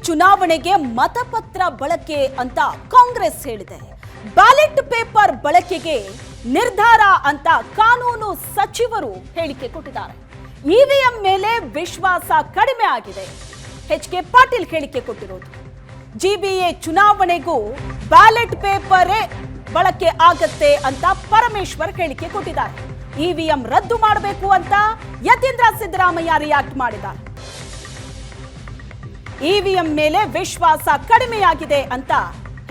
ಚುನಾವಣೆಗೆ ಮತಪತ್ರ ಬಳಕೆ ಅಂತ ಕಾಂಗ್ರೆಸ್ ಹೇಳಿದೆ. ಬ್ಯಾಲೆಟ್ ಪೇಪರ್ ಬಳಕೆಗೆ ನಿರ್ಧಾರ ಅಂತ ಕಾನೂನು ಸಚಿವರು ಹೇಳಿಕೆ ಕೊಟ್ಟಿದ್ದಾರೆ. ಇವಿಎಂ ಮೇಲೆ ವಿಶ್ವಾಸ ಕಡಿಮೆ ಆಗಿದೆ. ಎಚ್.ಕೆ. ಪಾಟೀಲ್ ಹೇಳಿಕೆ ಕೊಟ್ಟಿರೋದು. ಜಿಬಿಎ ಚುನಾವಣೆಗೂ ಬ್ಯಾಲೆಟ್ ಪೇಪರೇ ಬಳಕೆ ಆಗತ್ತೆ ಅಂತ ಪರಮೇಶ್ವರ್ ಹೇಳಿಕೆ ಕೊಟ್ಟಿದ್ದಾರೆ. ಇವಿಎಂ ರದ್ದು ಮಾಡಬೇಕು ಅಂತ ಯತೀಂದ್ರ ಸಿದ್ದರಾಮಯ್ಯ ರಿಯಾಕ್ಟ್ ಮಾಡಿದ್ದಾರೆ. ಇವಿಎಂ ಮೇಲೆ ವಿಶ್ವಾಸ ಕಡಿಮೆಯಾಗಿದೆ ಅಂತ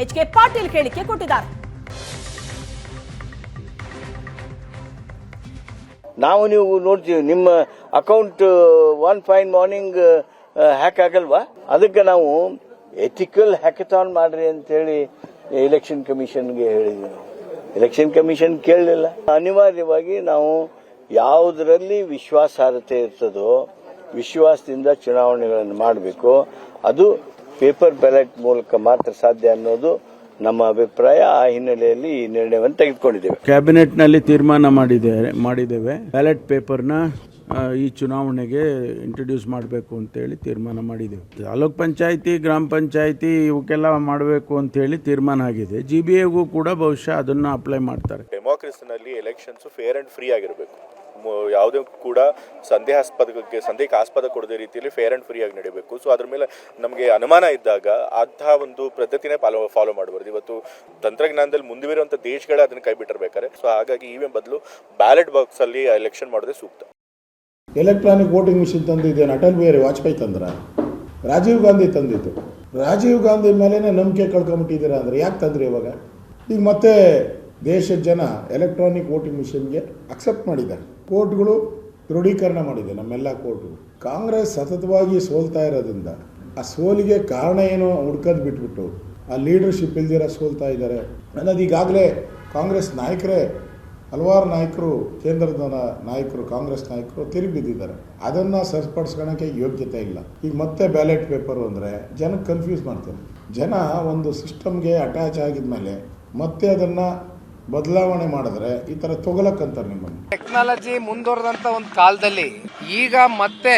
ಎಚ್.ಕೆ. ಪಾಟೀಲ್ ಹೇಳಿಕೆ ಕೊಟ್ಟಿದ್ದಾರೆ. ನಾವು ನೀವು ನೋಡ್ತೀವಿ ನಿಮ್ಮ account one fine morning hack ಆಗಲ್ವಾ? ಅದಕ್ಕೆ ನಾವು ಎಥಿಕಲ್ ಹ್ಯಾಕಥಾನ್ ಮಾಡ್ರಿ ಅಂತ ಹೇಳಿ ಎಲೆಕ್ಷನ್ ಕಮಿಷನ್ಗೆ ಹೇಳಿದ್ವಿ. ಎಲೆಕ್ಷನ್ ಕಮಿಷನ್ ಕೇಳಲಿಲ್ಲ. ಅನಿವಾರ್ಯವಾಗಿ ನಾವು ಯಾವುದರಲ್ಲಿ ವಿಶ್ವಾಸಾರ್ಹತೆ ಇರ್ತದೋ ವಿಶ್ವಾಸದಿಂದ ಚುನಾವಣೆಗಳನ್ನು ಮಾಡಬೇಕು. ಅದು ಪೇಪರ್ ಬ್ಯಾಲೆಟ್ ಮೂಲಕ ಮಾತ್ರ ಸಾಧ್ಯ ಅನ್ನೋದು ನಮ್ಮ ಅಭಿಪ್ರಾಯ. ಆ ಹಿನ್ನೆಲೆಯಲ್ಲಿ ಈ ನಿರ್ಣಯವನ್ನು ತೆಗೆದುಕೊಂಡಿದ್ದೇವೆ. ಕ್ಯಾಬಿನೆಟ್ ನಲ್ಲಿ ತೀರ್ಮಾನ ಮಾಡಿದ್ದೇವೆ. ಬ್ಯಾಲೆಟ್ ಪೇಪರ್ನ ಈ ಚುನಾವಣೆಗೆ ಇಂಟ್ರೊಡ್ಯೂಸ್ ಮಾಡಬೇಕು ಅಂತೇಳಿ ತೀರ್ಮಾನ ಮಾಡಿದ್ದೇವೆ. ತಾಲೂಕ್ ಪಂಚಾಯಿತಿ, ಗ್ರಾಮ ಪಂಚಾಯಿತಿ ಇವಕ್ಕೆಲ್ಲ ಮಾಡಬೇಕು ಅಂತ ಹೇಳಿ ತೀರ್ಮಾನ ಆಗಿದೆ. ಜಿಬಿಎಗೂ ಕೂಡ ಬಹುಶಃ ಅದನ್ನು ಅಪ್ಲೈ ಮಾಡ್ತಾರೆ. ಡೆಮೋಕ್ರಸಿನಲ್ಲಿ ಎಲೆಕ್ಷನ್ಸ್ ಫೇರ್ ಅಂಡ್ ಫ್ರೀ ಆಗಿರಬೇಕು. ಯಾವುದೇ ಕೂಡ ಸಂದೇಹಕ್ಕೆ ಆಸ್ಪದ ಕೊಡದೇ ರೀತಿಯಲ್ಲಿ ಫೇರ್ ಅಂಡ್ ಫ್ರೀ ಆಗಿ ನಡೀಬೇಕು. ಸೊ ಅದ್ರ ಮೇಲೆ ನಮಗೆ ಅನುಮಾನ ಇದ್ದಾಗ ಅಂತಹ ಒಂದು ಪದ್ಧತಿನೇ ಫಾಲೋ ಮಾಡಬಾರ್ದು. ಇವತ್ತು ತಂತ್ರಜ್ಞಾನದಲ್ಲಿ ಮುಂದುವರಿಯುವಂಥ ದೇಶಗಳೇ ಅದನ್ನು ಕೈ ಬಿಟ್ಟಿರ್ಬೇಕಾರೆ. ಸೊ ಹಾಗಾಗಿ ಇವಿಎಂ ಬದಲು ಬ್ಯಾಲೆಟ್ ಬಾಕ್ಸ್ ಅಲ್ಲಿ ಎಲೆಕ್ಷನ್ ಮಾಡೋದೇ ಸೂಕ್ತ. ಎಲೆಕ್ಟ್ರಾನಿಕ್ ವೋಟಿಂಗ್ ಮಿಷಿನ್ ತಂದಿದ್ದೇನೆ. ಅಟಲ್ ಬಿಹಾರಿ ವಾಜಪೇಯಿ ತಂದ್ರ, ರಾಜೀವ್ ಗಾಂಧಿ ತಂದಿತ್ತು. ರಾಜೀವ್ ಗಾಂಧಿ ಮೇಲೇ ನಂಬಿಕೆ ಕಳ್ಕೊಂಬಿಟ್ಟಿದ್ದೀರಾ ಅಂದರೆ ಯಾಕೆ ತಂದ್ರಿ ಇವಾಗ? ಈಗ ಮತ್ತೆ ದೇಶದ ಜನ ಎಲೆಕ್ಟ್ರಾನಿಕ್ ವೋಟಿಂಗ್ ಮಿಷಿನ್ಗೆ ಅಕ್ಸೆಪ್ಟ್ ಮಾಡಿದ್ದಾರೆ. ಕೋರ್ಟ್ಗಳು ದೃಢೀಕರಣ ಮಾಡಿದೆ. ನಮ್ಮೆಲ್ಲ ಕೋರ್ಟ್ಗಳು ಕಾಂಗ್ರೆಸ್ ಸತತವಾಗಿ ಸೋಲ್ತಾ ಇರೋದ್ರಿಂದ ಆ ಸೋಲಿಗೆ ಕಾರಣ ಏನು ಹುಡ್ಕೋದು ಬಿಟ್ಬಿಟ್ಟು ಆ ಲೀಡರ್ಶಿಪ್ ಇಲ್ದಿರ ಸೋಲ್ತಾ ಇದ್ದಾರೆ ಅನ್ನೋದು ಈಗಾಗಲೇ ಕಾಂಗ್ರೆಸ್ ನಾಯಕರೇ, ಹಲವಾರು ನಾಯಕರು, ಕೇಂದ್ರದ ನಾಯಕರು, ಕಾಂಗ್ರೆಸ್ ನಾಯಕರು ತಿರುಗಿಬಿದ್ದಿದ್ದಾರೆ. ಅದನ್ನು ಸರಿಪಡಿಸ್ಕೊಳ್ಳೋಕ್ಕೆ ಯೋಗ್ಯತೆ ಇಲ್ಲ. ಈಗ ಮತ್ತೆ ಬ್ಯಾಲೆಟ್ ಪೇಪರು ಅಂದರೆ ಜನಕ್ಕೆ ಕನ್ಫ್ಯೂಸ್ ಮಾಡ್ತಾರೆ. ಜನ ಒಂದು ಸಿಸ್ಟಮ್ಗೆ ಅಟ್ಯಾಚ್ ಆಗಿದ್ಮೇಲೆ ಮತ್ತೆ ಅದನ್ನು ಬದಲಾವಣೆ ಮಾಡಿದ್ರೆ ಈ ತರ ತೊಗಲಕ್ಕಂತಾರೆ. ನಿಮ್ಮನ್ನು ಟೆಕ್ನಾಲಜಿ ಮುಂದುವರೆದಂತ ಒಂದು ಕಾಲದಲ್ಲಿ ಈಗ ಮತ್ತೆ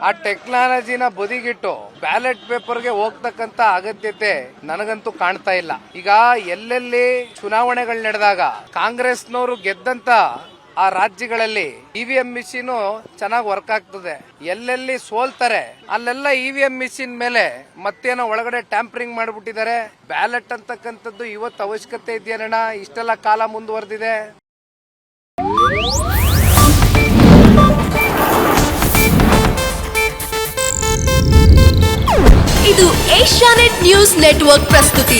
ಆ ಟೆಕ್ನಾಲಜಿನ ಬದಿಗಿಟ್ಟು ಬ್ಯಾಲೆಟ್ ಪೇಪರ್ಗೆ ಹೋಗ್ತಕ್ಕಂತ ಅಗತ್ಯತೆ ನನಗಂತೂ ಕಾಣ್ತಾ ಇಲ್ಲ. ಈಗ ಎಲ್ಲೆಲ್ಲಿ ಚುನಾವಣೆಗಳು ನಡೆದಾಗ ಕಾಂಗ್ರೆಸ್ನವರು ಗೆದ್ದಂತ ಆ ರಾಜ್ಯಗಳಲ್ಲಿ ಇವಿಎಂ ಮಿಷಿನ್ ಚೆನ್ನಾಗಿ ವರ್ಕ್ ಆಗ್ತದೆ. ಎಲ್ಲೆಲ್ಲಿ ಸೋಲ್ತಾರೆ ಅಲ್ಲೆಲ್ಲ ಇವಿಎಂ ಮಿಷಿನ್ ಮೇಲೆ ಮತ್ತೇನೋ ಒಳಗಡೆ ಟ್ಯಾಂಪರಿಂಗ್ ಮಾಡಿಬಿಟ್ಟಿದ್ದಾರೆ. ಬ್ಯಾಲೆಟ್ ಅಂತಕ್ಕಂಥದ್ದು ಇವತ್ತು ಅವಶ್ಯಕತೆ ಇದೆಯೇನಣ್ಣ? ಇಷ್ಟೆಲ್ಲ ಕಾಲ ಮುಂದುವರೆದಿದೆ. ಇದು ಏಷ್ಯಾನೆಟ್ ನ್ಯೂಸ್ ನೆಟ್ವರ್ಕ್ ಪ್ರಸ್ತುತಿ.